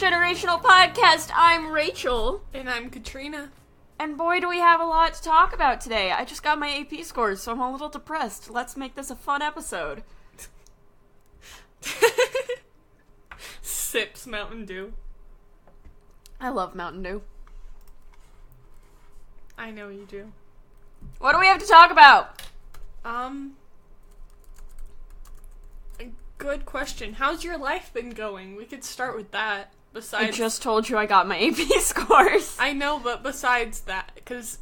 Intergenerational Podcast. I'm Rachel. And I'm Katrina. And boy, do we have a lot to talk about today. I just got my AP scores, so I'm a little depressed. Let's make this a fun episode. Sips Mountain Dew. I love Mountain Dew. I know you do. What do we have to talk about? Good question. How's your life been going? We could start with that. Besides, I just told you I got my AP scores. I know, but besides that, because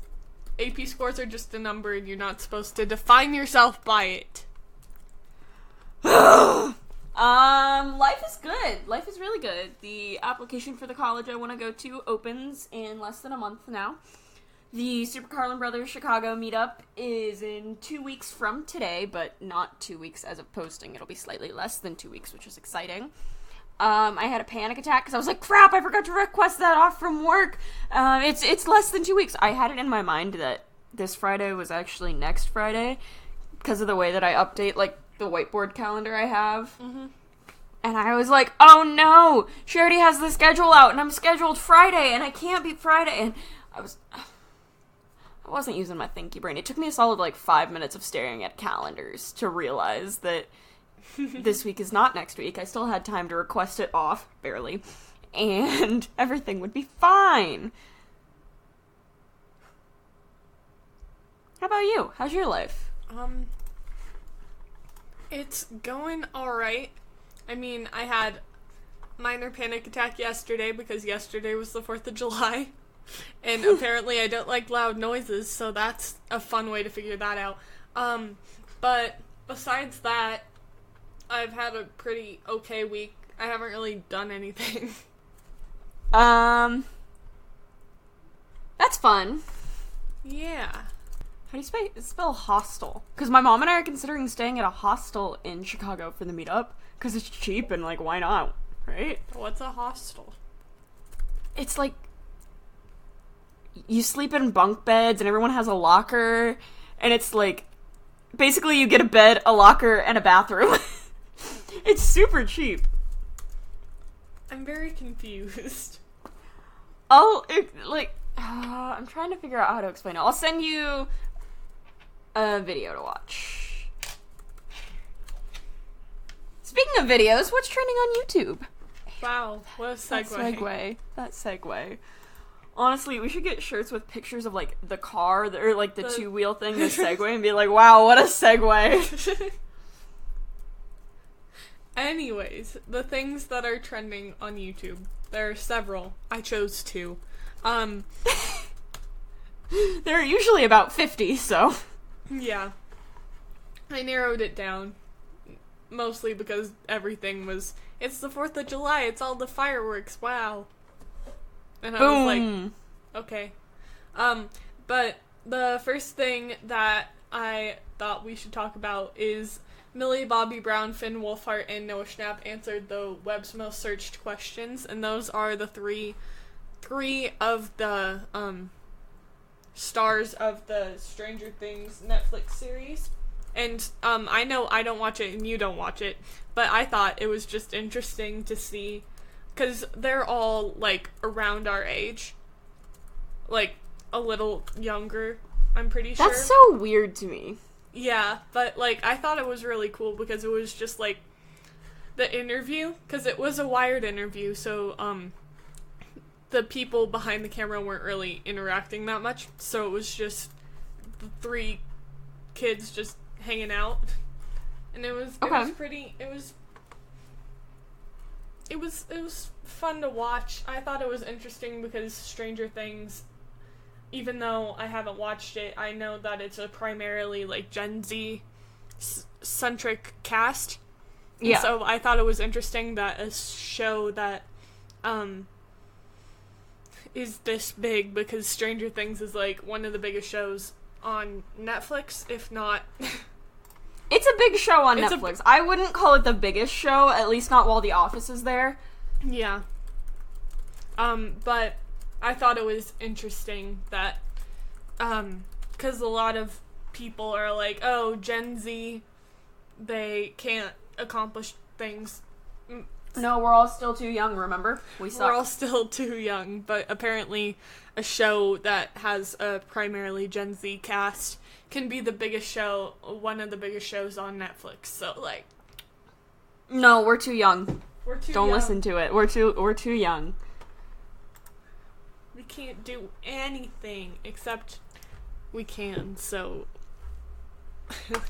AP scores are just a number and you're not supposed to define yourself by it. Life is good. Life is really good. The application for the college I want to go to opens in less than a month now. The Super Carlin Brothers Chicago meetup is in 2 weeks from today, but not 2 weeks as of posting. It'll be slightly less than 2 weeks, which is exciting. I had a panic attack because I was like, crap, I forgot to request that off from work. It's less than 2 weeks. I had it in my mind that this Friday was actually next Friday because of the way that I update, like, the whiteboard calendar I have. Mm-hmm. And I was like, oh no, she already has the schedule out and I'm scheduled Friday and I can't be Friday. And I wasn't using my thinky brain. It took me a solid, 5 minutes of staring at calendars to realize that this week is not next week. I still had time to request it off, barely, and everything would be fine. How about you? How's your life? It's going alright. I mean, I had minor panic attack yesterday because yesterday was the 4th of July. And apparently I don't like loud noises, so that's a fun way to figure that out. But besides that, I've had a pretty okay week. I haven't really done anything. That's fun. Yeah. How do you spell hostel? Because my mom and I are considering staying at a hostel in Chicago for the meetup, because it's cheap and, why not, right? What's a hostel? It's you sleep in bunk beds and everyone has a locker, and it's basically you get a bed, a locker, and a bathroom. It's super cheap. I'm very confused. I'm trying to figure out how to explain it. I'll send you a video to watch. Speaking of videos, what's trending on YouTube? Wow, what a segue. That segue. Honestly, we should get shirts with pictures of, the car, or, the two-wheel thing, the Segway, and be like, wow, what a segue. Anyways, the things that are trending on YouTube. There are several. I chose 2. There are usually about 50, so. Yeah. I narrowed it down. Mostly because everything was, it's the 4th of July, it's all the fireworks, wow. And I was like, okay. But the first thing that I thought we should talk about is Millie Bobby Brown, Finn Wolfhard, and Noah Schnapp answered the web's most searched questions, and those are the three of the stars of the Stranger Things Netflix series. And I know I don't watch it and you don't watch it, but I thought it was just interesting to see, because they're all, around our age. A little younger, I'm pretty sure. That's so weird to me. Yeah, but, I thought it was really cool because it was just, the interview, because it was a wired interview, so, the people behind the camera weren't really interacting that much, so it was just the 3 kids just hanging out, and it was fun to watch. I thought it was interesting because Stranger Things, even though I haven't watched it, I know that it's a primarily, Gen Z centric cast. Yeah. And so I thought it was interesting that a show that, is this big, because Stranger Things is, one of the biggest shows on Netflix, if not... It's a big show on Netflix. I wouldn't call it the biggest show, at least not while The Office is there. Yeah. But I thought it was interesting that, because a lot of people are like, oh, Gen Z, they can't accomplish things No, we're all still too young, remember? We suck. We're all still too young, but apparently a show that has a primarily Gen Z cast can be the biggest show, one of the biggest shows on Netflix. So, like... No, we're too young. We're too Don't young. listen to it. We're too young. We can't do anything except we can, so...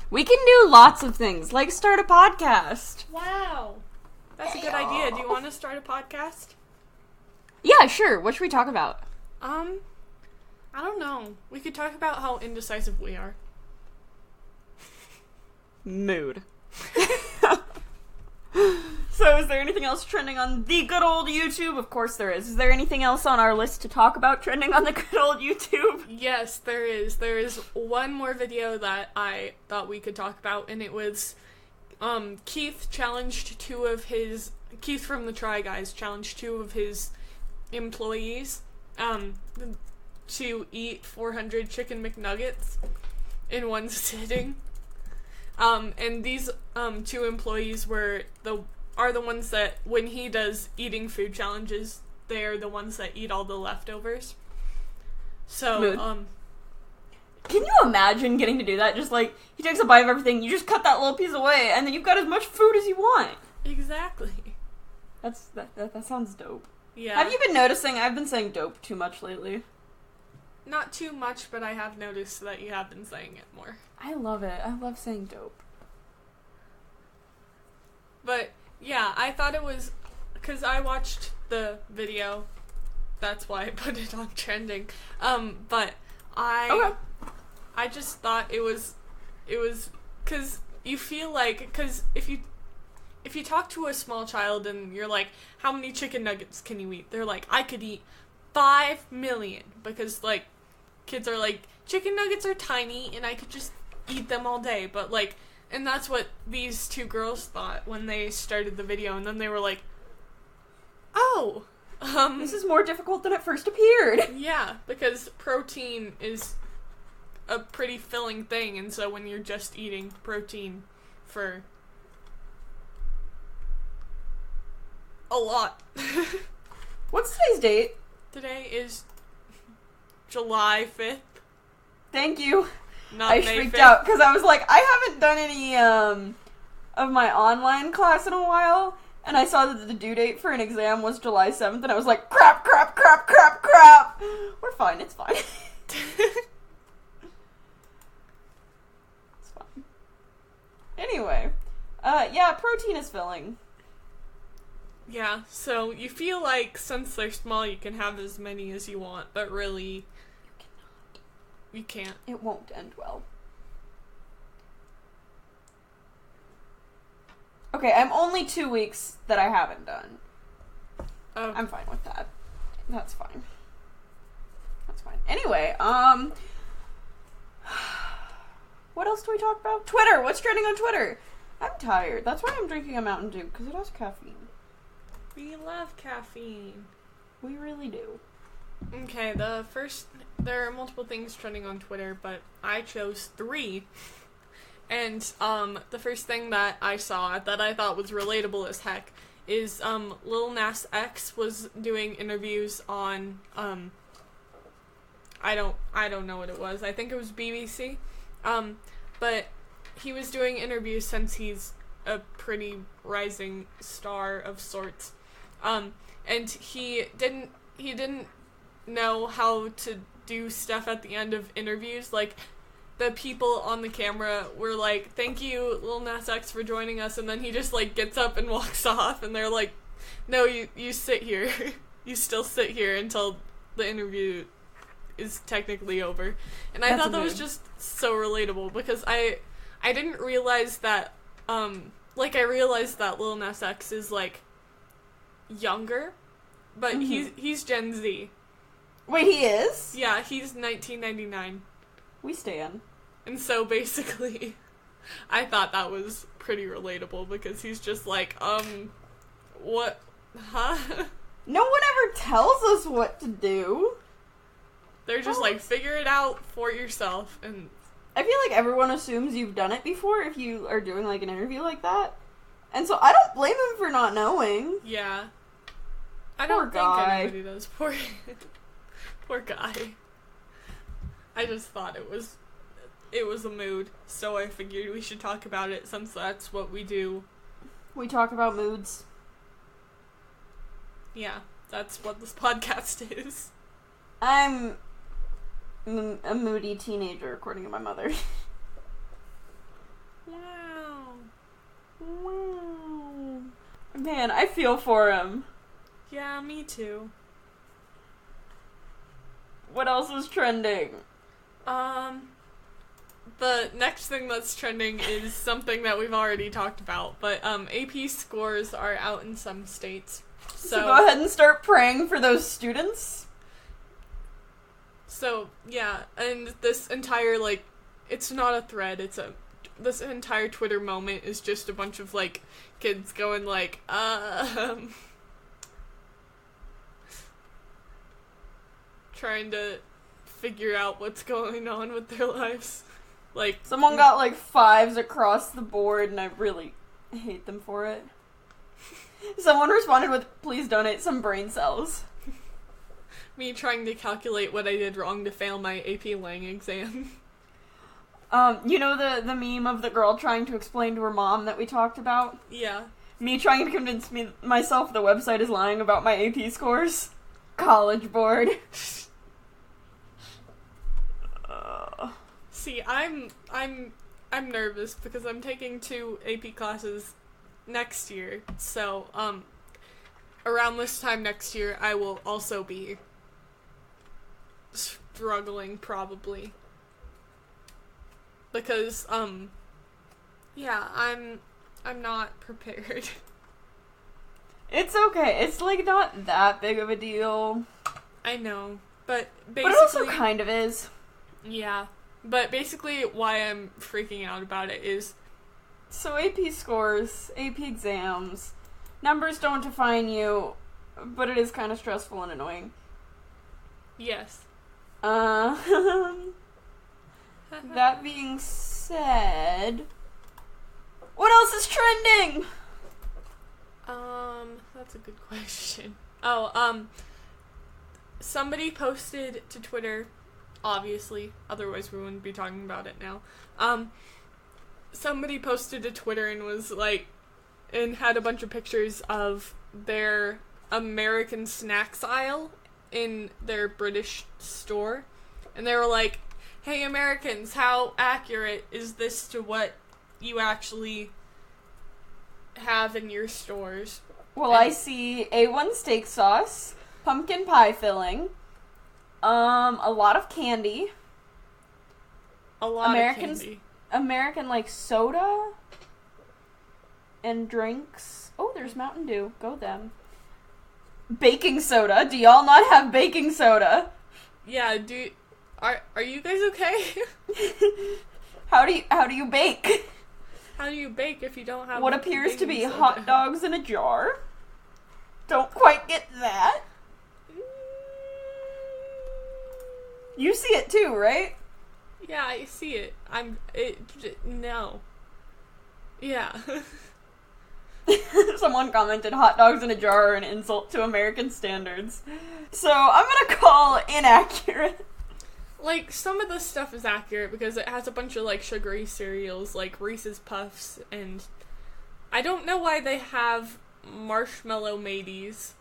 We can do lots of things, like start a podcast. Wow! That's a good idea. Do you want to start a podcast? Yeah, sure. What should we talk about? I don't know. We could talk about how indecisive we are. Mood. So, is there anything else trending on the good old YouTube? Of course there is. Is there anything else on our list to talk about trending on the good old YouTube? Yes, there is. There is one more video that I thought we could talk about, and it was Keith from the Try Guys challenged 2 of his employees to eat 400 chicken McNuggets in one sitting. And these 2 employees are the ones that, when he does eating food challenges, they are the ones that eat all the leftovers. So, Mood. Can you imagine getting to do that? Just like, he takes a bite of everything, you just cut that little piece away, and then you've got as much food as you want. Exactly. That sounds dope. Yeah. Have you been noticing I've been saying dope too much lately? Not too much, but I have noticed that you have been saying it more. I love it. I love saying dope. But, yeah, I thought it was... Because I watched the video. That's why I put it on trending. But I just thought it was... Because you feel like... Because if you talk to a small child and you're like, how many chicken nuggets can you eat? They're like, I could eat 5 million. Because, like, kids are like, chicken nuggets are tiny and I could just eat them all day. But, like... And that's what these 2 girls thought when they started the video, and then they were like, oh, this is more difficult than it first appeared. Yeah, because protein is a pretty filling thing, and so when you're just eating protein for a lot. What's today's date? Today is July 5th. Thank you. Not I May freaked 5th. out because I was like, I haven't done any of my online class in a while, and I saw that the due date for an exam was July 7th, and I was like, crap. We're fine, it's fine. It's fine. Anyway, yeah, protein is filling. Yeah, so you feel like since they're small you can have as many as you want, but really... You can't. It won't end well. Okay, I'm only 2 weeks that I haven't done. I'm fine with that. That's fine. That's fine. Anyway, what else do we talk about? Twitter! What's trending on Twitter? I'm tired. That's why I'm drinking a Mountain Dew, because it has caffeine. We love caffeine. We really do. Okay, there are multiple things trending on Twitter, but I chose 3. And, the first thing that I saw that I thought was relatable as heck is, Lil Nas X was doing interviews on, I don't know what it was. I think it was BBC. But he was doing interviews since he's a pretty rising star of sorts. And he didn't know how to do stuff at the end of interviews. Like, the people on the camera were like, thank you, Lil Nas X, for joining us, and then he just, like, gets up and walks off, and they're like, no, you sit here. You still sit here until the interview is technically over. And I thought that was just so relatable, because I didn't realize that, I realized that Lil Nas X is, like, younger, but he's Gen Z. Wait, he is? Yeah, he's 1999. We stan. And so basically, I thought that was pretty relatable because he's just like, what? Huh? No one ever tells us what to do. They're just like, figure it out for yourself. And I feel like everyone assumes you've done it before if you are doing like an interview like that. And so I don't blame him for not knowing. Yeah. I Poor don't guy. think anybody does. Poor guy. I just thought it was a mood, so I figured we should talk about it since that's what we do. We talk about moods. Yeah, that's what this podcast is. I'm a moody teenager, according to my mother. Wow. Wow. Man, I feel for him. Yeah, me too. What else is trending? The next thing that's trending is something that we've already talked about, but AP scores are out in some states. So go ahead and start praying for those students. So, yeah, and this entire, like, it's not a thread, this entire Twitter moment is just a bunch of, like, kids going, like, trying to figure out what's going on with their lives. Like, someone got, like, 5s across the board, and I really hate them for it. Someone responded with, please donate some brain cells. me trying to calculate what I did wrong to fail my AP Lang exam. You know the meme of the girl trying to explain to her mom that we talked about? Yeah. Me trying to convince myself the website is lying about my AP scores? College Board. See, I'm nervous because I'm taking 2 AP classes next year. So, around this time next year, I will also be struggling probably. Because, yeah, I'm not prepared. It's okay. It's, like, not that big of a deal. I know, but basically... But it also kind of is. Yeah, but basically why I'm freaking out about it is... So AP scores, AP exams, numbers don't define you, but it is kind of stressful and annoying. Yes. That being said, what else is trending? That's a good question. Somebody posted to Twitter, obviously, otherwise we wouldn't be talking about it now. Somebody posted to Twitter and was like, and had a bunch of pictures of their American snacks aisle in their British store. And they were like, hey Americans, how accurate is this to what you actually have in your stores? Well, I see A1 steak sauce, pumpkin pie filling, a lot of candy. A lot of candy. American, like, soda and drinks. Oh, there's Mountain Dew. Go them. Baking soda. Do y'all not have baking soda? Yeah, are you guys okay? How do you bake? How do you bake if you don't have what appears to be soda? hot dogs in a jar? Don't quite get that. You see it too, right? Yeah, I see it. No. Yeah. Someone commented hot dogs in a jar are an insult to American standards. So I'm gonna call inaccurate. Like, some of this stuff is accurate because it has a bunch of, like, sugary cereals, like Reese's Puffs, and I don't know why they have marshmallow mateys.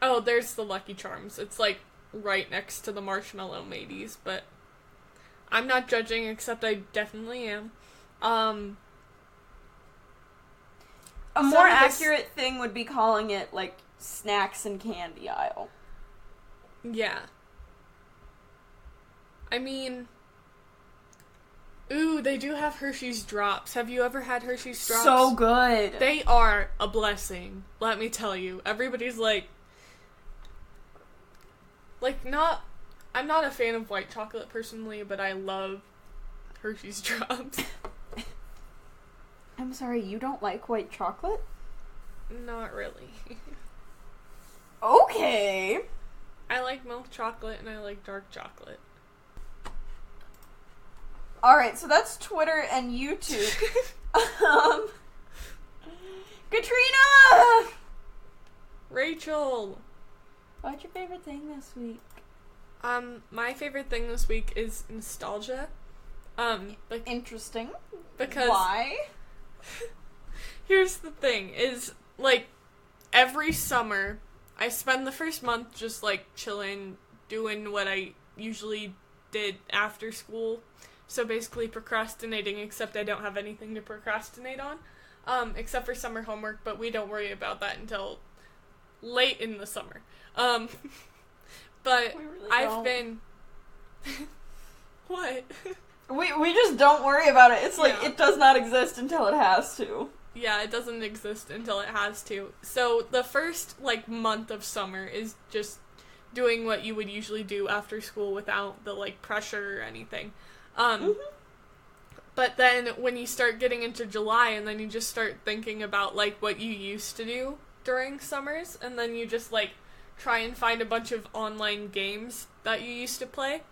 Oh, there's the Lucky Charms. It's, like, right next to the marshmallow mateys, but I'm not judging, except I definitely am. A more accurate thing would be calling it, like, snacks and candy aisle. Yeah. I mean... Ooh, they do have Hershey's Drops. Have you ever had Hershey's Drops? So good. They are a blessing, let me tell you. Everybody's like, I'm not a fan of white chocolate personally, but I love Hershey's Drops. I'm sorry, you don't like white chocolate? Not really. Okay. I like milk chocolate and I like dark chocolate. Alright, so that's Twitter and YouTube. Katrina! Rachel! What's your favorite thing this week? My favorite thing this week is nostalgia. Interesting. Because why? Here's the thing, is, like, every summer, I spend the first month just, like, chilling, doing what I usually did after school. So basically procrastinating, except I don't have anything to procrastinate on. Except for summer homework, but we don't worry about that until late in the summer. But really I've been... What? We just don't worry about it. It's like, it does not exist until it has to. Yeah, it doesn't exist until it has to. So the first, like, month of summer is just doing what you would usually do after school without the, like, pressure or anything. But then when you start getting into July and then you just start thinking about, like, what you used to do during summers, and then you just, like, try and find a bunch of online games that you used to play.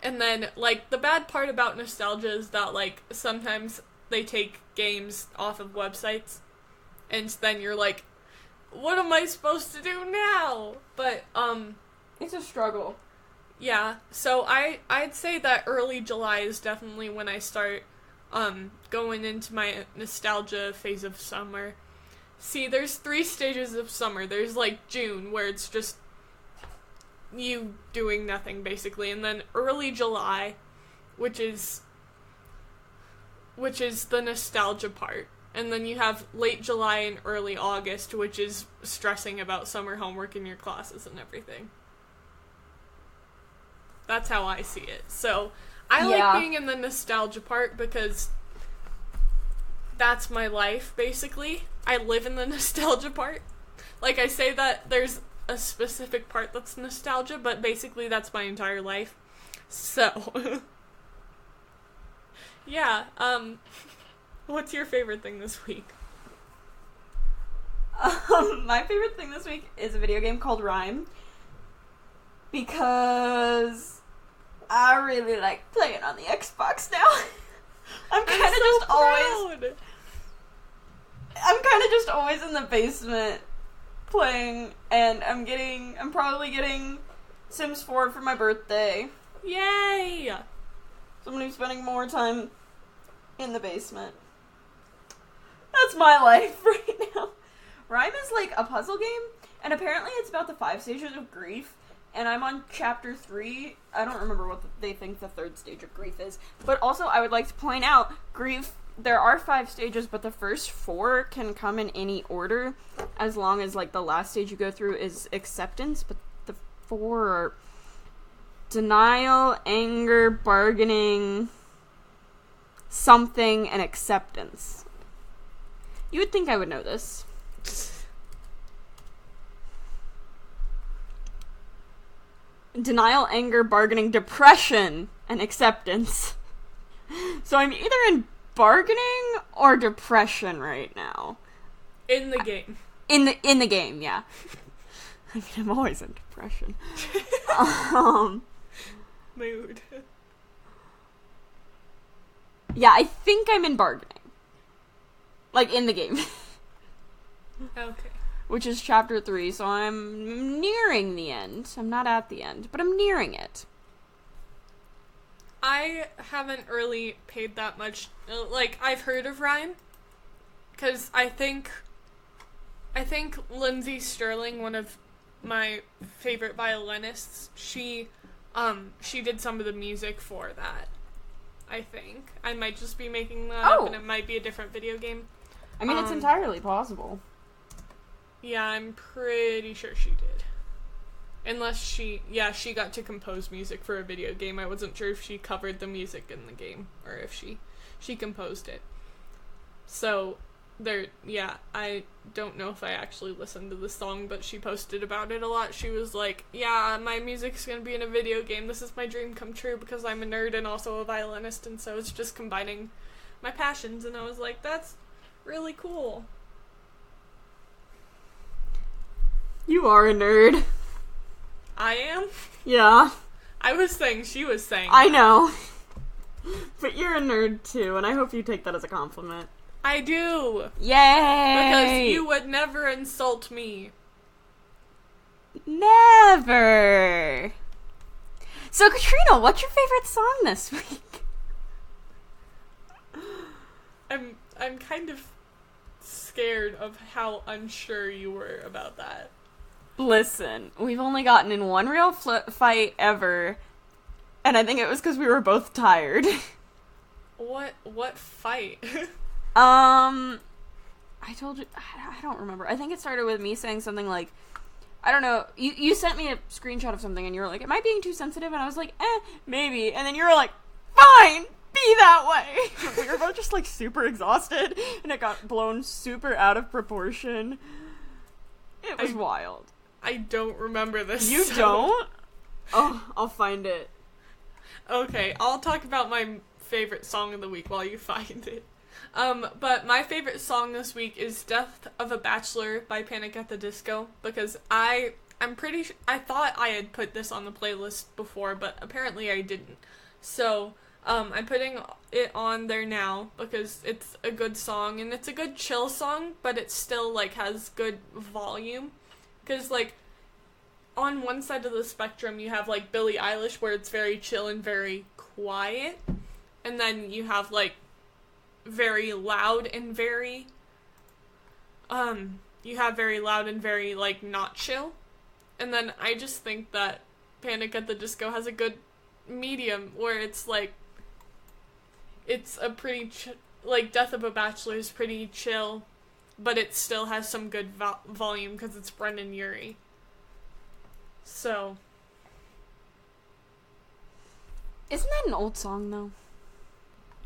And then, like, the bad part about nostalgia is that, like, sometimes they take games off of websites, and then you're like, what am I supposed to do now? But, it's a struggle. Yeah, so I'd say that early July is definitely when I start, going into my nostalgia phase of summer. See, there's 3 stages of summer. There's, like, June, where it's just you doing nothing, basically, and then early July, which is the nostalgia part, and then you have late July and early August, which is stressing about summer homework in your classes and everything. That's how I see it. So, I like being in the nostalgia part because that's my life, basically. I live in the nostalgia part. Like, I say that there's a specific part that's nostalgia, but basically that's my entire life. So, yeah, what's your favorite thing this week? My favorite thing this week is a video game called Rhyme. Because I really like playing on the Xbox now. I'm kind of just always in the basement playing, and I'm probably getting Sims 4 for my birthday. Yay! So I'm gonna be spending more time in the basement. That's my life right now. Rhyme is like a puzzle game, and apparently it's about the 5 stages of grief. And I'm on chapter 3. I don't remember what they think the 3rd stage of grief is. But also, I would like to point out, grief, there are 5 stages, but the first 4 can come in any order, as long as, like, the last stage you go through is acceptance. But the 4 are denial, anger, bargaining, something, and acceptance. You would think I would know this. Denial, anger, bargaining, depression, and acceptance. So I'm either in bargaining or depression right now. In the game. In the game, yeah. I mean, I'm always in depression. Mood. Yeah, I think I'm in bargaining. Like, in the game. Okay. Which is chapter 3, so I'm nearing the end. I'm not at the end, but I'm nearing it. I haven't really paid that much, like, I've heard of Rhyme, because I think Lindsay Sterling, one of my favorite violinists, she did some of the music for that, I think. I might just be making that up, and it might be a different video game. I mean, it's entirely possible. Yeah, I'm pretty sure she did. Unless she got to compose music for a video game. I wasn't sure if she covered the music in the game, or if she composed it. So, I don't know if I actually listened to the song, but she posted about it a lot. She was like, yeah, my music's gonna be in a video game. This is my dream come true because I'm a nerd and also a violinist, and so it's just combining my passions, and I was like, that's really cool. You are a nerd. I am? Yeah. I was saying she was saying I know. But you're a nerd too, and I hope you take that as a compliment. I do. Yay! Because you would never insult me. Never! So, Katrina, what's your favorite song this week? I'm kind of scared of how unsure you were about that. Listen, we've only gotten in one real fight ever, and I think it was because we were both tired. What fight? I told you, I don't remember. I think it started with me saying something like, I don't know, you sent me a screenshot of something and you were like, am I being too sensitive? And I was like, maybe. And then you were like, fine, be that way. We were both just like super exhausted and it got blown super out of proportion. It was wild. I don't remember this. You don't? Oh, I'll find it. Okay, I'll talk about my favorite song of the week while you find it. But my favorite song this week is Death of a Bachelor by Panic at the Disco, because I'm pretty sure, I thought I had put this on the playlist before, but apparently I didn't. So, I'm putting it on there now, because it's a good song, and it's a good chill song, but it still, like, has good volume. Because, like, on one side of the spectrum, you have, like, Billie Eilish, where it's very chill and very quiet, and then you have, like, very loud and very, like, not chill. And then I just think that Panic at the Disco has a good medium where it's, like, it's a pretty, like, Death of a Bachelor is pretty chill, but it still has some good volume because it's Brendan Urie. So. Isn't that an old song, though?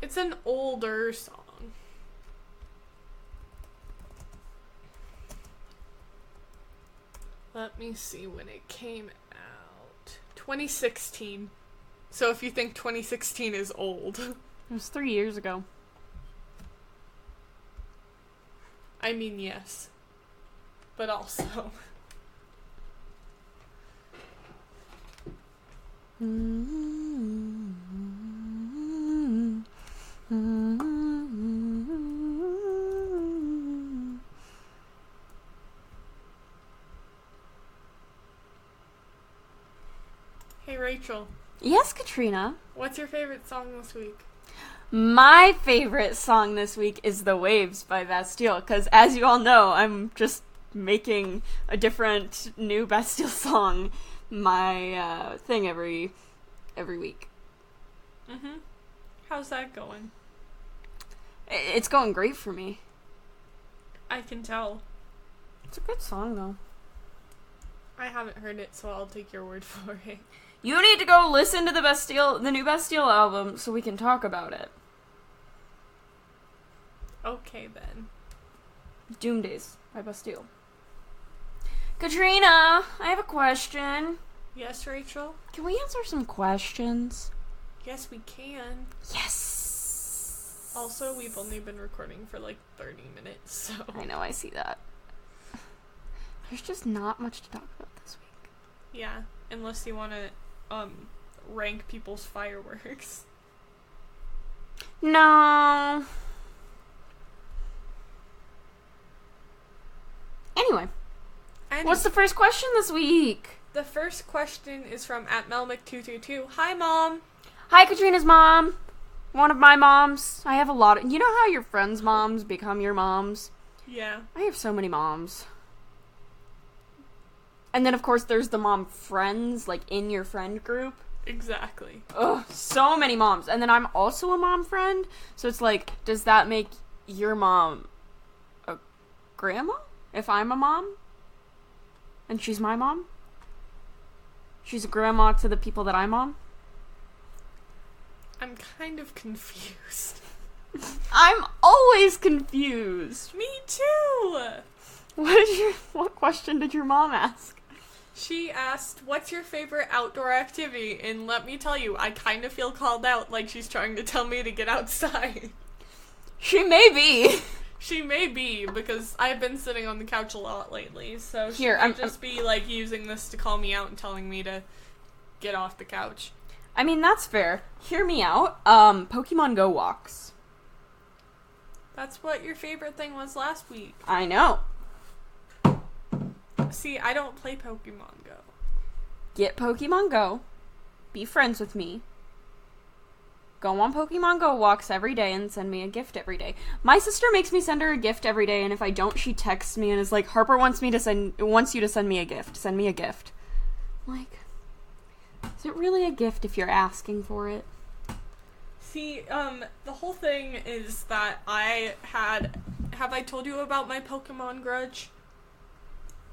It's an older song. Let me see when it came out. 2016. So if you think 2016 is old. It was 3 years ago. I mean, yes. But also. Hey, Rachel. Yes, Katrina? What's your favorite song this week? My favorite song this week is The Waves by Bastille, because as you all know, I'm just making a different new Bastille song my thing every week. Mm-hmm. How's that going? It's going great for me. I can tell. It's a good song, though. I haven't heard it, so I'll take your word for it. You need to go listen to the new Bastille album so we can talk about it. Okay, then. Doom Days by Bastille. Katrina, I have a question. Yes, Rachel? Can we answer some questions? Yes, we can. Yes! Also, we've only been recording for like 30 minutes, so... I know, I see that. There's just not much to talk about this week. Yeah, unless you want to, rank people's fireworks. No. Anyway, what's the first question this week? The first question is from @Melmic222. Hi, Mom. Hi, Katrina's mom. One of my moms. I have a lot of... You know how your friends' moms become your moms? Yeah. I have so many moms. And then, of course, there's the mom friends, like, in your friend group. Exactly. Ugh, so many moms. And then I'm also a mom friend, so it's like, does that make your mom a grandma? If I'm a mom? And she's my mom? She's a grandma to the people that I mom? I'm kind of confused. I'm always confused. Me too! What question did your mom ask? She asked, what's your favorite outdoor activity? And let me tell you, I kind of feel called out, like she's trying to tell me to get outside. She may be. She may be, because I've been sitting on the couch a lot lately, so she Here, might just be, like, using this to call me out and telling me to get off the couch. I mean, that's fair. Hear me out. Pokemon Go walks. That's what your favorite thing was last week. I know. See, I don't play Pokemon Go. Get Pokemon Go. Be friends with me. Go on Pokemon Go walks every day and send me a gift every day. My sister makes me send her a gift every day, and if I don't, she texts me and is like, Harper wants you to send me a gift. Send me a gift. I'm like, is it really a gift if you're asking for it? See, the whole thing is that have I told you about my Pokemon grudge?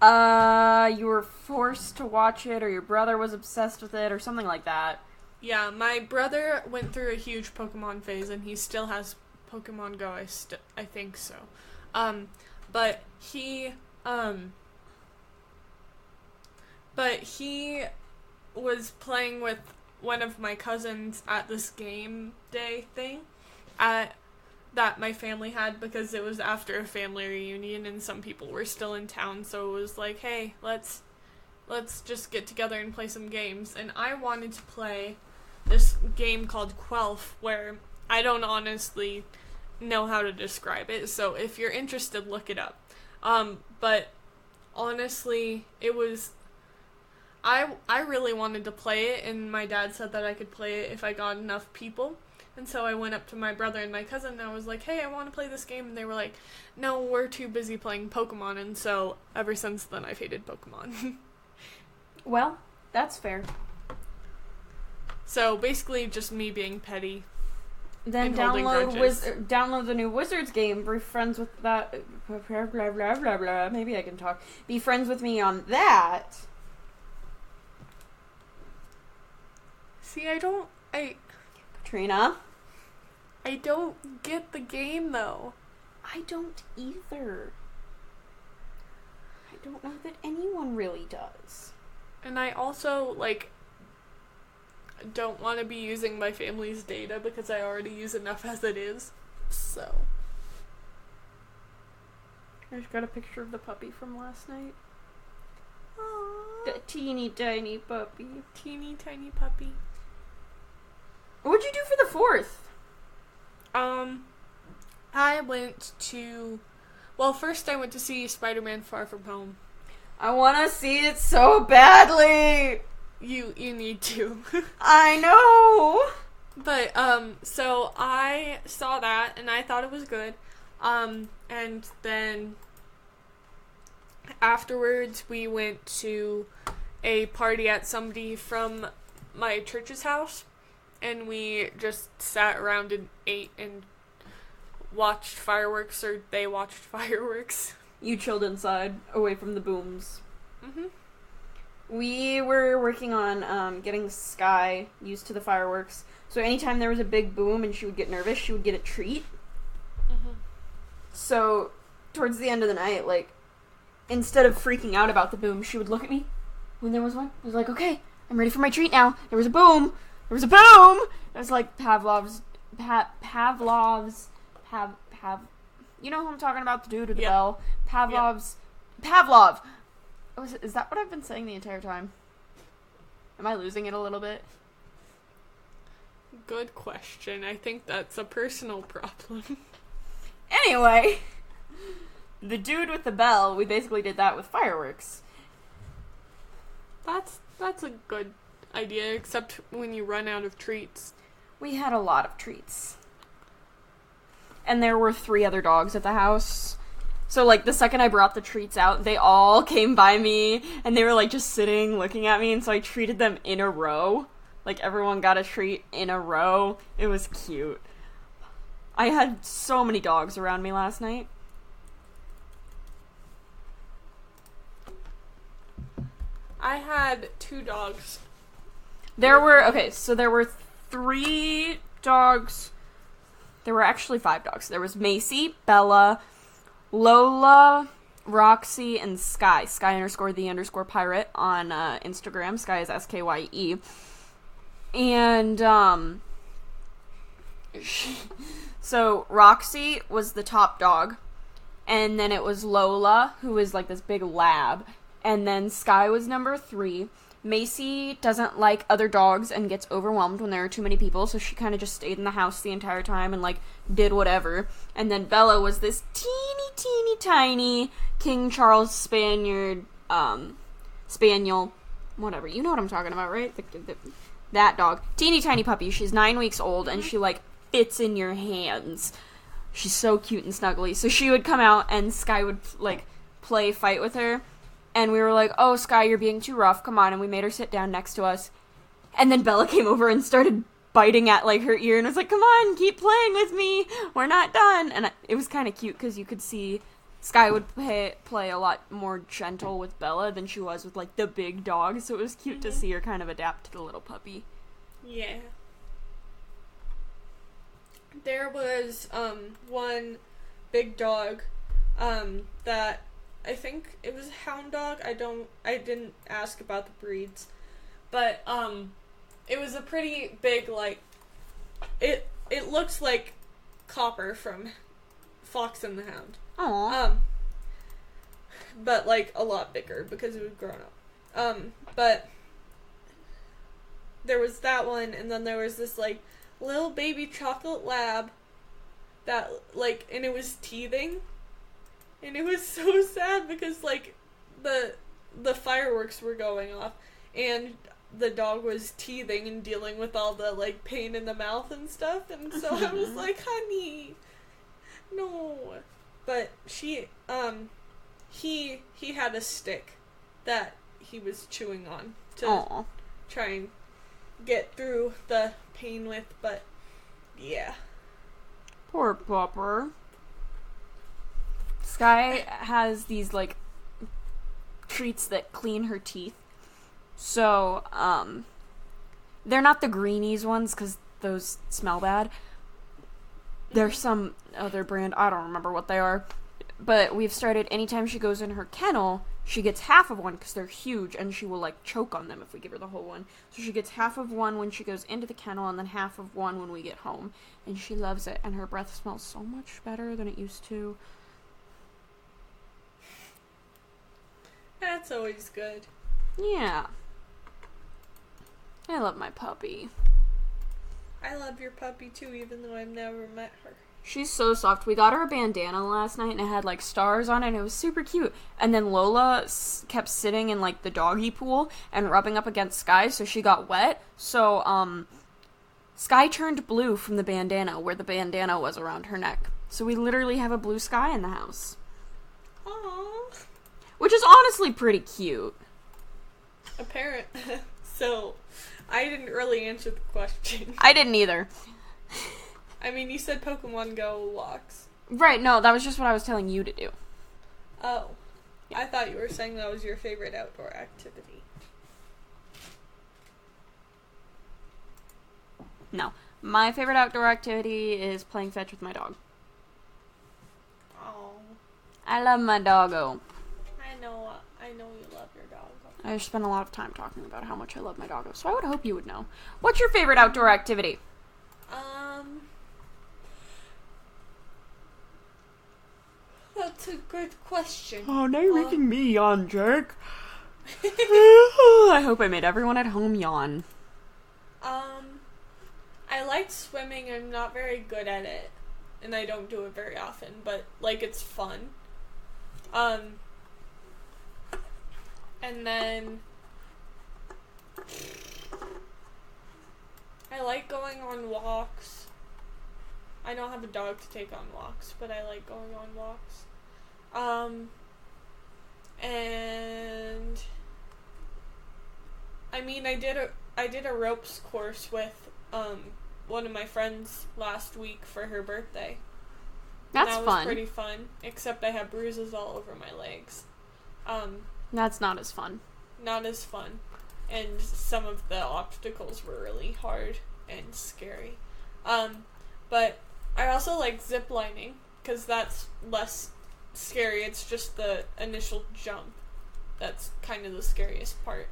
You were forced to watch it, or your brother was obsessed with it, or something like that. Yeah, my brother went through a huge Pokemon phase, and he still has Pokemon Go, I think so. But he was playing with one of my cousins at this game day thing that my family had, because it was after a family reunion and some people were still in town, so it was like, hey, let's just get together and play some games. And I wanted to play this game called Quelf, where I don't honestly know how to describe it, so if you're interested, look it up. But honestly, it was... I really wanted to play it, and my dad said that I could play it if I got enough people. And so I went up to my brother and my cousin, and I was like, hey, I want to play this game. And they were like, no, we're too busy playing Pokemon. And so ever since then, I've hated Pokemon. Well, that's fair. So basically just me being petty. Then download the new Wizards game. Be friends with that. Blah, blah, blah, blah, blah. Maybe I can talk. Be friends with me on that. See, Katrina? I don't get the game, though. I don't either. I don't know that anyone really does. And I also, don't want to be using my family's data because I already use enough as it is. So. I just got a picture of the puppy from last night. Aww. The teeny tiny puppy. Teeny tiny puppy. What'd you do for the 4th? I went to... Well, first I went to see Spider-Man Far From Home. I want to see it so badly! You need to. I know! But, so I saw that, and I thought it was good. And then afterwards we went to a party at somebody from my church's house. And we just sat around and ate and watched fireworks, or they watched fireworks. You chilled inside, away from the booms. Mm-hmm. We were working on getting Sky used to the fireworks. So anytime there was a big boom and she would get nervous, she would get a treat. Mm-hmm. So towards the end of the night, instead of freaking out about the boom, she would look at me when there was one. I was like, okay, I'm ready for my treat now. There was a boom. There was a boom! It was like Pavlov's... You know who I'm talking about? The dude with the bell? Pavlov's... Yep. Pavlov! Is that what I've been saying the entire time? Am I losing it a little bit? Good question. I think that's a personal problem. Anyway, the dude with the bell, we basically did that with fireworks. That's a good idea, except when you run out of treats. We had a lot of treats. And there were 3 other dogs at the house. So, the second I brought the treats out, they all came by me, and they were, just sitting, looking at me, and so I treated them in a row. Everyone got a treat in a row. It was cute. I had so many dogs around me last night. I had 2 dogs. There were 3 dogs. There were actually 5 dogs. There was Macy, Bella, Lola, Roxy, and Sky. Sky_the_pirate on Instagram. Sky is SKYE. And, so Roxy was the top dog. And then it was Lola, who was this big lab. And then Sky was number 3. Macy doesn't like other dogs and gets overwhelmed when there are too many people, so she kind of just stayed in the house the entire time and, like, did whatever. And then Bella was this teeny tiny King Charles Spaniel, whatever. You know what I'm talking about, right? That dog. Teeny tiny puppy. She's 9 weeks old, and she, like, fits in your hands. She's so cute and snuggly. So she would come out, and Sky would, like, play fight with her. And we were like, oh, Sky, you're being too rough. Come on. And we made her sit down next to us. And then Bella came over and started biting at, like, her ear and was like, come on, keep playing with me. We're not done. And it was kind of cute because you could see Sky would play a lot more gentle with Bella than she was with, like, the big dog. So it was cute to see her kind of adapt to the little puppy. Yeah. There was, one big dog, that I think it was a hound dog. I didn't ask about the breeds. But, it was a pretty big, like, it looks like Copper from Fox and the Hound. Aww. But, like, a lot bigger because it was grown up. But there was that one, and then there was this, like, little baby chocolate lab that, like, and it was teething. And it was so sad because, like, the fireworks were going off, and the dog was teething and dealing with all the, like, pain in the mouth and stuff, and so I was like, honey, no. But he had a stick that he was chewing on to try and get through the pain with, but yeah. Poor Popper. Sky has these, like, treats that clean her teeth. So, they're not the greenies ones, because those smell bad. There's some other brand, I don't remember what they are. But we've started, anytime she goes in her kennel, she gets half of one, because they're huge, and she will, like, choke on them if we give her the whole one. So she gets half of one when she goes into the kennel, and then half of one when we get home. And she loves it, and her breath smells so much better than it used to. That's always good. Yeah. I love my puppy. I love your puppy too, even though I've never met her. She's so soft. We got her a bandana last night, and it had, like, stars on it, and it was super cute. And then Lola kept sitting in, like, the doggy pool and rubbing up against Sky, so she got wet. So, Sky turned blue from the bandana, where the bandana was around her neck. So we literally have a blue Sky in the house. Aww. Which is honestly pretty cute. So, I didn't really answer the question. I didn't either. I mean, you said Pokemon Go walks. Right, no, that was just what I was telling you to do. Oh. Yeah. I thought you were saying that was your favorite outdoor activity. No. My favorite outdoor activity is playing fetch with my dog. Oh. I love my doggo. I know you love your dog. I spent a lot of time talking about how much I love my doggo, so I would hope you would know. What's your favorite outdoor activity? That's a good question. Oh, now you're making me yawn, jerk. I hope I made everyone at home yawn. I like swimming. I'm not very good at it, and I don't do it very often, but, like, it's fun. And then I like going on walks. I don't have a dog to take on walks, but I like going on walks. And I mean, I did a ropes course with one of my friends last week for her birthday. That's fun. That was fun. pretty fun, except I have bruises all over my legs. That's not as fun. Not as fun. And some of the obstacles were really hard and scary. But I also like zip lining, because that's less scary. It's just the initial jump that's kind of the scariest part.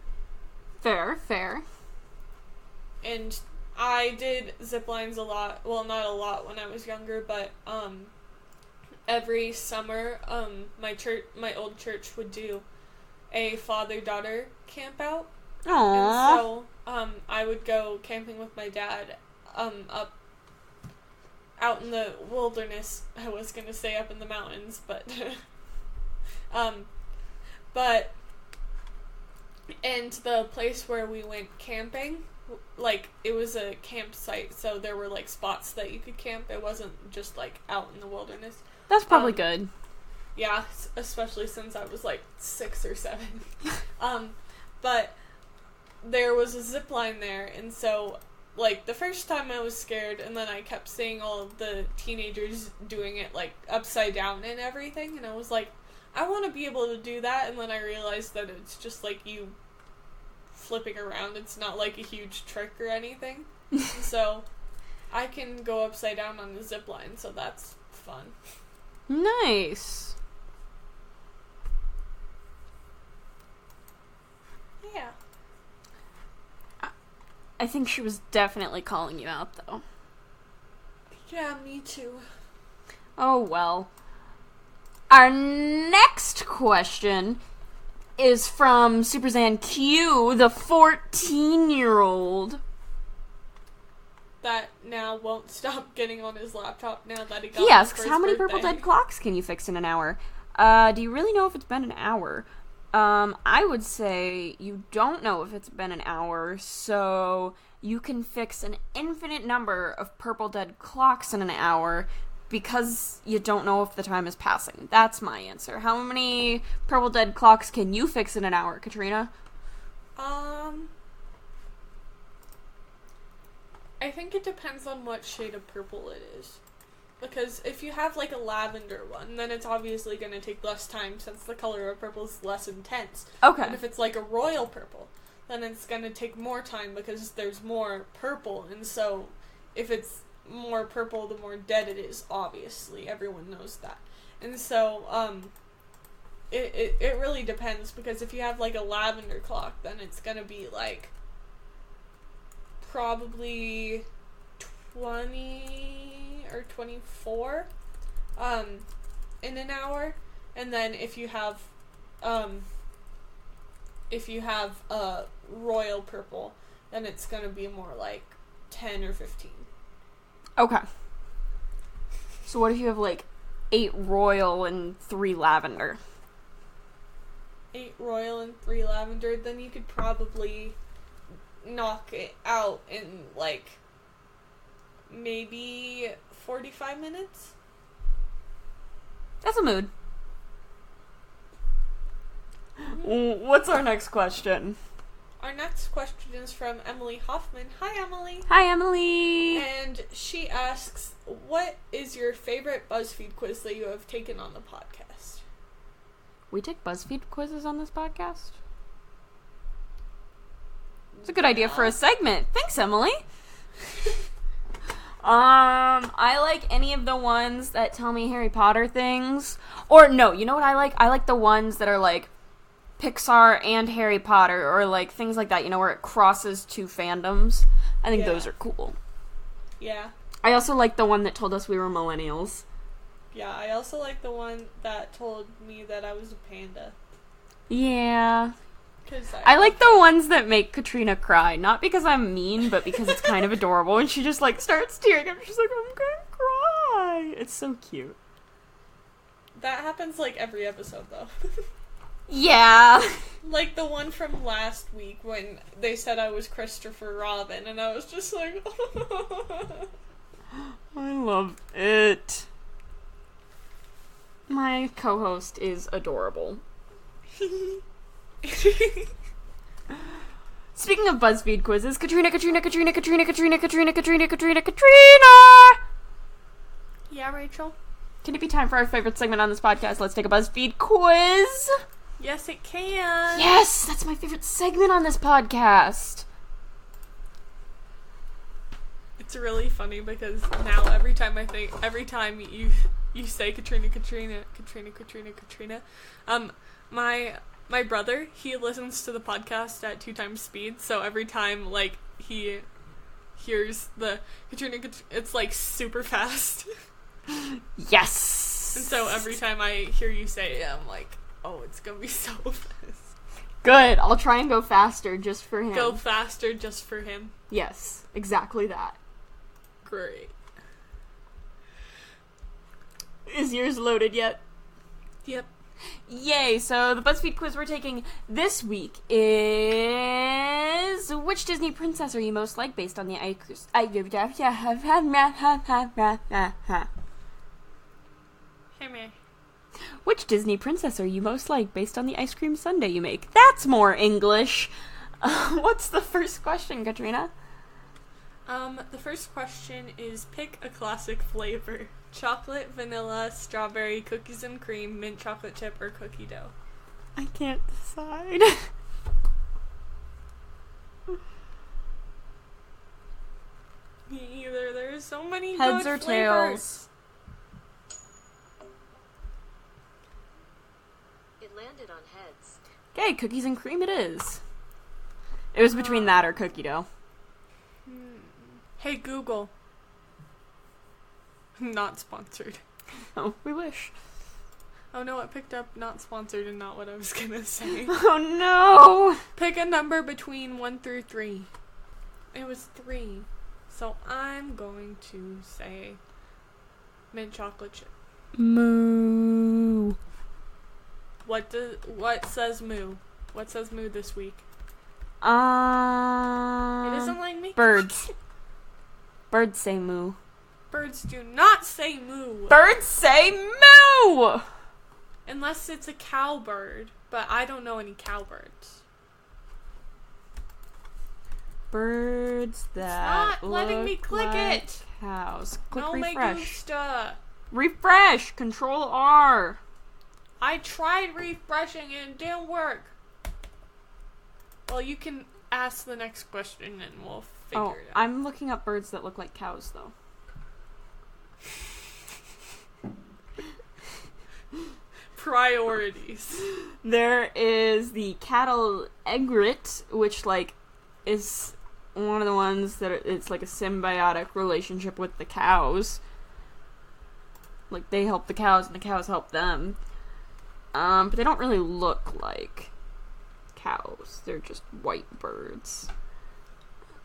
Fair. And I did zip lines a lot. Well, not a lot when I was younger, but every summer, my old church would do a father-daughter camp out Aww. And so, I would go camping with my dad, up out in the wilderness. I was gonna say up in the mountains, but, but, and the place where we went camping, like, it was a campsite, so there were, like, spots that you could camp. It wasn't just, like, out in the wilderness. That's probably good. Yeah, especially since I was, like, 6 or 7. But there was a zip line there, and so, like, the first time I was scared, and then I kept seeing all of the teenagers doing it, like, upside down and everything, and I was like, I want to be able to do that, and then I realized that it's just, like, you flipping around. It's not, like, a huge trick or anything. So, I can go upside down on the zip line, so that's fun. Nice. Yeah. I think she was definitely calling you out, though. Yeah, me too. Oh, well. Our next question is from Superzan Q, the 14-year-old. That now won't stop getting on his laptop now that he got He asks, his how many birthday. purple dead clocks can you fix in an hour? Do you really know if it's been an hour? I would say you don't know if it's been an hour, so you can fix an infinite number of purple dead clocks in an hour because you don't know if the time is passing. That's my answer. How many purple dead clocks can you fix in an hour, Katrina? I think it depends on what shade of purple it is. Because if you have, like, a lavender one, then it's obviously going to take less time since the color of purple is less intense. Okay. And if it's, like, a royal purple, then it's going to take more time because there's more purple. And so if it's more purple, the more dead it is, obviously. Everyone knows that. And so, it really depends because if you have, like, a lavender clock, then it's going to be, like, probably 20 or 24 in an hour, and then if you have royal purple, then it's gonna be more like 10 or 15. Okay. So what if you have, like, 8 royal and 3 lavender? 8 royal and 3 lavender, then you could probably knock it out in, like, maybe 45 minutes? That's a mood. What's our next question? Our next question is from Emily Hoffman. Hi, Emily. Hi, Emily. And she asks, what is your favorite BuzzFeed quiz that you have taken on the podcast? We take BuzzFeed quizzes on this podcast? It's a good idea for a segment. Thanks, Emily. I like any of the ones that tell me Harry Potter things. Or, no, you know what I like? I like the ones that are, like, Pixar and Harry Potter, or, like, things like that, you know, where it crosses 2 fandoms. I think those are cool. Yeah. I also like the one that told us we were millennials. Yeah, I also like the one that told me that I was a panda. Yeah. 'Cause I like the ones that make Katrina cry. Not because I'm mean, but because it's kind of adorable. And she just, like, starts tearing up. She's like, I'm gonna cry. It's so cute. That happens, like, every episode, though. Yeah. Like the one from last week when they said I was Christopher Robin, and I was just like, I love it. My co-host is adorable. Speaking of BuzzFeed quizzes, Katrina. Yeah, Rachel? Can it be time for our favorite segment on this podcast? Let's take a BuzzFeed quiz. Yes, it can. Yes, that's my favorite segment on this podcast. It's really funny because now every time you say Katrina, my brother, he listens to the podcast at 2 times speed, so every time, like, he hears the Katrina, it's, like, super fast. Yes. And so every time I hear you say it, I'm like, oh, it's gonna be so fast. Good. I'll try and go faster just for him. Go faster just for him. Yes, exactly that. Great. Is yours loaded yet? Yep. Yay! So the BuzzFeed quiz we're taking this week is which Disney princess are you most like based on the Which Disney princess are you most like based on the ice cream sundae you make? That's more English. What's the first question, Katrina? The first question is pick a classic flavor. Chocolate, vanilla, strawberry, cookies and cream, mint chocolate chip, or cookie dough. I can't decide. Me either. There's so many Heads good or flavors. tails? It landed on heads. Okay, cookies and cream it is. It was between that or cookie dough. Hey Google. Not sponsored. Oh, we wish. Oh no, it picked up not sponsored and not what I was gonna say. Oh no! Pick a number between 1 through 3. It was 3. So I'm going to say mint chocolate chip. Moo. What says moo? What says moo this week? It isn't like me. Birds. Birds say moo. Birds do not say moo. Birds say moo! Unless it's a cowbird. But I don't know any cowbirds. Birds that It's not letting me look click like it. cows. Click No me refresh. gusta. Refresh! Control R. I tried refreshing and it didn't work. Well, you can ask the next question and we'll figure Oh, it out. I'm looking up birds that look like cows, though. Priorities. There is the cattle egret, which, like, is one of the ones that it's like a symbiotic relationship with the cows. Like, they help the cows and the cows help them. But they don't really look like cows. They're just white birds.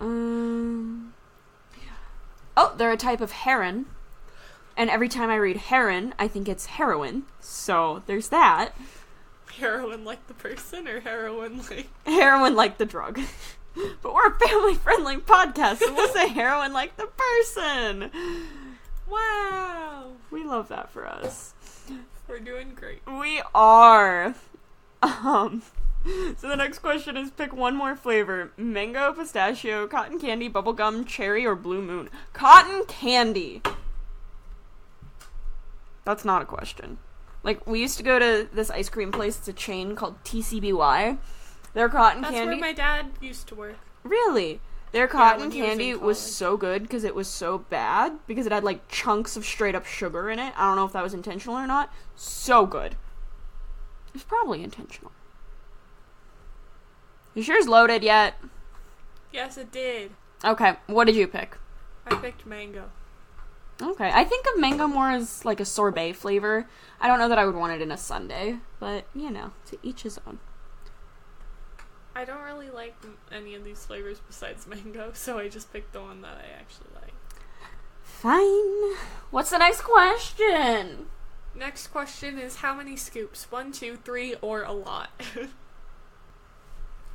Oh, they're a type of heron. And every time I read heron, I think it's heroin. So, there's that. Heroin like the person or heroin like... Heroin like the drug. But we're a family-friendly podcast, so we'll say heroin like the person. Wow. We love that for us. We're doing great. We are. So the next question is pick one more flavor. Mango, pistachio, cotton candy, bubblegum, cherry, or blue moon. Cotton candy. That's not a question. Like, we used to go to this ice cream place. It's a chain called TCBY. Their cotton That's candy... where my dad used to work. Really? Their cotton when he was in candy was college. so good because it was so bad. Because it had, like, chunks of straight-up sugar in it. I don't know if that was intentional or not. So good. It was probably intentional. Is yours loaded yet? Yes, it did. Okay, what did you pick? I picked mango. Okay, I think of mango more as, like, a sorbet flavor. I don't know that I would want it in a sundae. But, you know, to each his own. I don't really like any of these flavors besides mango, so I just picked the one that I actually like. Fine. What's the next question? Next question is how many scoops? 1, 2, 3, or a lot?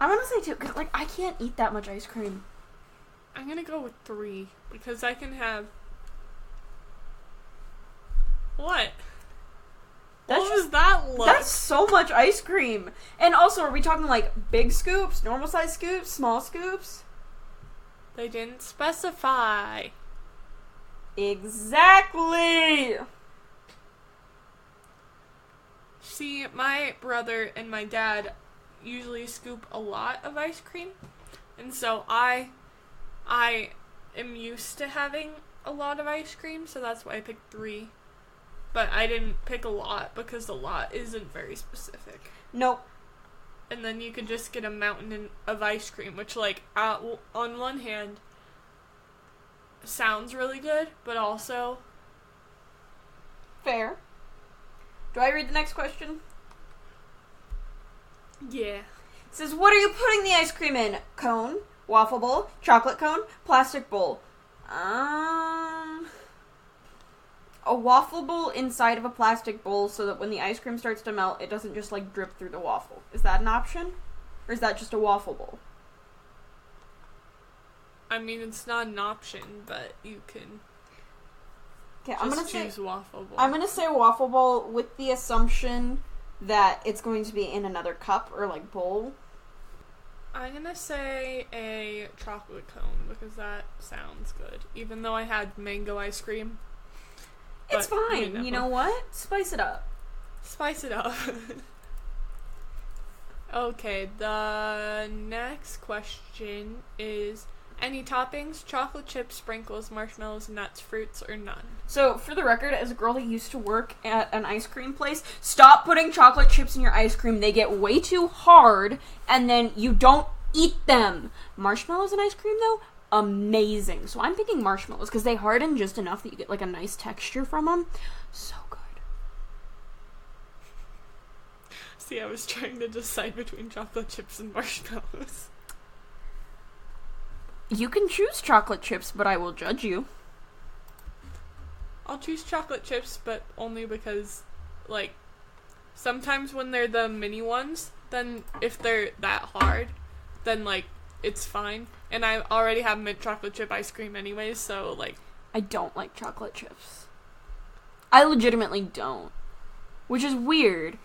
I'm gonna say 2, because, like, I can't eat that much ice cream. I'm gonna go with 3, because I can have... What? That's What was that look? That's so much ice cream. And also, are we talking, like, big scoops, normal size scoops, small scoops? They didn't specify. Exactly! See, my brother and my dad usually scoop a lot of ice cream. And so I am used to having a lot of ice cream, so that's why I picked 3. But I didn't pick a lot because a lot isn't very specific. Nope. And then you could just get a mountain of ice cream, which, like, on one hand, sounds really good, but also... Fair. Do I read the next question? Yeah. It says, what are you putting the ice cream in? Cone, waffle bowl, chocolate cone, plastic bowl. A waffle bowl inside of a plastic bowl so that when the ice cream starts to melt, it doesn't just, like, drip through the waffle. Is that an option? Or is that just a waffle bowl? I mean, it's not an option, but you can choose waffle bowl. I'm gonna say waffle bowl with the assumption that it's going to be in another cup or, like, bowl. I'm gonna say a chocolate cone because that sounds good. Even though I had mango ice cream. It's fine. You know what? Spice it up. Spice it up. Okay, the next question is, any toppings, chocolate chips, sprinkles, marshmallows, nuts, fruits, or none? So, for the record, as a girl that used to work at an ice cream place, stop putting chocolate chips in your ice cream. They get way too hard, and then you don't eat them. Marshmallows and ice cream, though, amazing. So I'm picking marshmallows, because they harden just enough that you get, like, a nice texture from them. So good. See, I was trying to decide between chocolate chips and marshmallows. You can choose chocolate chips, but I will judge you. I'll choose chocolate chips, but only because, like, sometimes when they're the mini ones, then if they're that hard, then, like, it's fine. And I already have mint chocolate chip ice cream anyways, so, like... I don't like chocolate chips. I legitimately don't. Which is weird.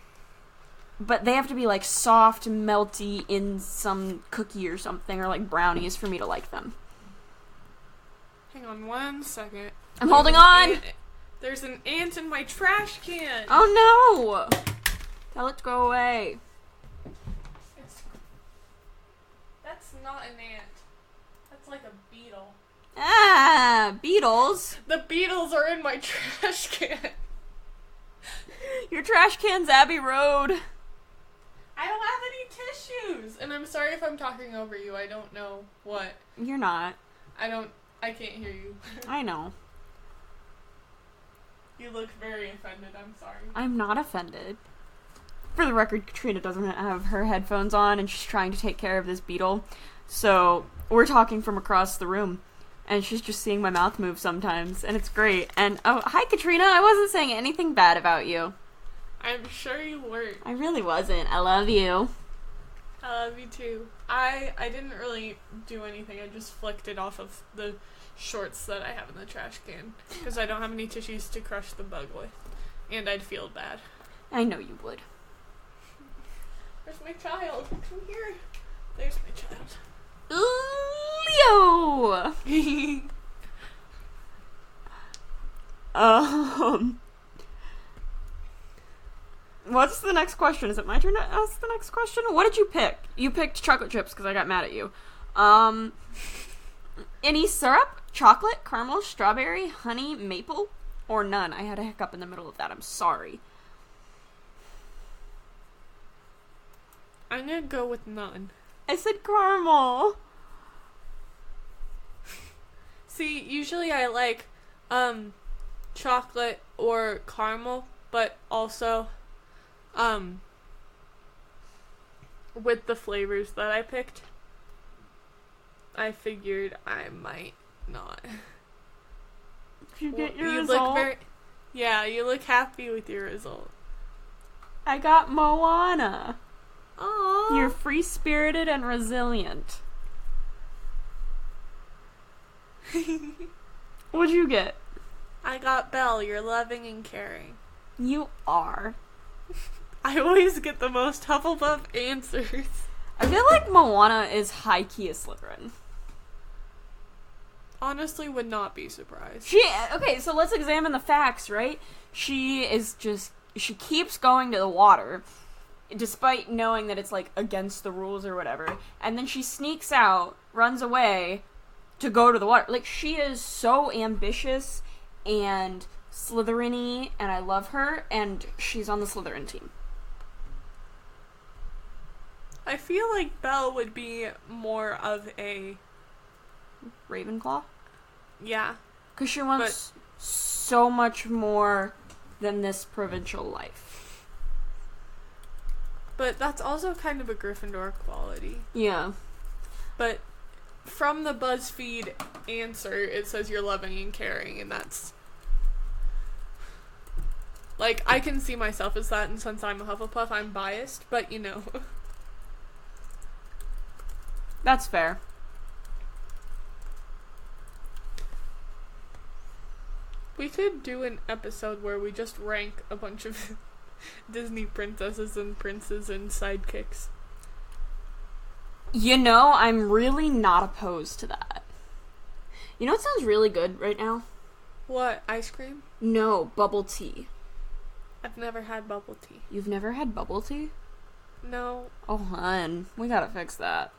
But they have to be, like, soft, melty in some cookie or something, or, like, brownies for me to like them. Hang on 1 second. I'm holding on! There's an ant in my trash can! Oh, no! Tell it to go away. That's not an ant. That's like a beetle. Ah, beetles. The beetles are in my trash can! Your trash can's Abbey Road. I don't have any tissues! And I'm sorry if I'm talking over you. I don't know what. You're not. I can't hear you. I know. You look very offended. I'm sorry. I'm not offended. For the record, Katrina doesn't have her headphones on and she's trying to take care of this beetle. So, we're talking from across the room. And she's just seeing my mouth move sometimes. And it's great. And, oh, hi Katrina. I wasn't saying anything bad about you. I'm sure you weren't. I really wasn't. I love you. I love you too. I didn't really do anything. I just flicked it off of the shorts that I have in the trash can. Because I don't have any tissues to crush the bug with. And I'd feel bad. I know you would. Where's my child? Come here. There's my child. Leo! What's the next question? Is it my turn to ask the next question? What did you pick? You picked chocolate chips because I got mad at you. Any syrup, chocolate, caramel, strawberry, honey, maple, or none? I had a hiccup in the middle of that. I'm sorry. I'm gonna go with none. I said caramel. See, usually I like chocolate or caramel, but also with the flavors that I picked, I figured I might not. Did you get your you result? You look happy with your result. I got Moana. Aww. You're free-spirited and resilient. What'd you get? I got Belle. You're loving and caring. You are. I always get the most Hufflepuff answers. I feel like Moana is high-key a Slytherin. Honestly, would not be surprised. Okay, so let's examine the facts, right? She keeps going to the water, despite knowing that it's, like, against the rules or whatever, and then she sneaks out, runs away, to go to the water. Like, she is so ambitious and Slytherin-y, and I love her, and she's on the Slytherin team. I feel like Belle would be more of a... Ravenclaw? Yeah. Because she wants so much more than this provincial life. But that's also kind of a Gryffindor quality. Yeah. But from the Buzzfeed answer, it says you're loving and caring, and that's... Like, I can see myself as that, and since I'm a Hufflepuff, I'm biased, but you know. That's fair. We could do an episode where we just rank a bunch of Disney princesses and princes and sidekicks. You know, I'm really not opposed to that. You know what sounds really good right now? What, ice cream? No, bubble tea. I've never had bubble tea. You've never had bubble tea? No. Oh, hun. We gotta fix that.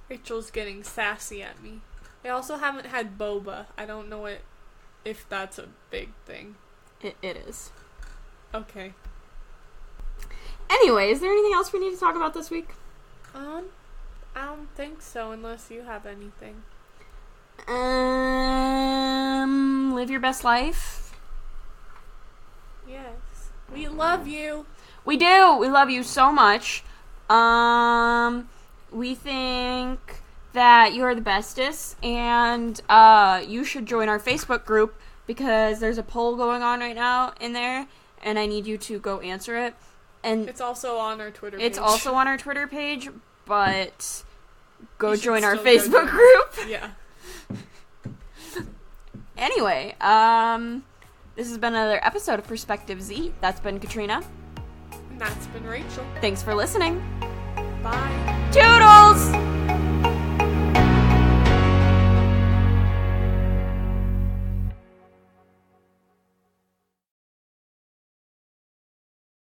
Rachel's getting sassy at me. I also haven't had boba. I don't know if that's a big thing. It is. Okay. Anyway, is there anything else we need to talk about this week? I don't think so, unless you have anything. Live your best life. Yes. We love you. We do. We love you so much. We think that you're the bestest, and you should join our Facebook group because there's a poll going on right now in there, and I need you to go answer it. And It's also on our Twitter page. it's also on our Twitter page, but go You should join our still go Facebook join. group. Yeah. Anyway, this has been another episode of Perspective Z. That's been Katrina. And that's been Rachel. Thanks for listening. Bye. Toodles!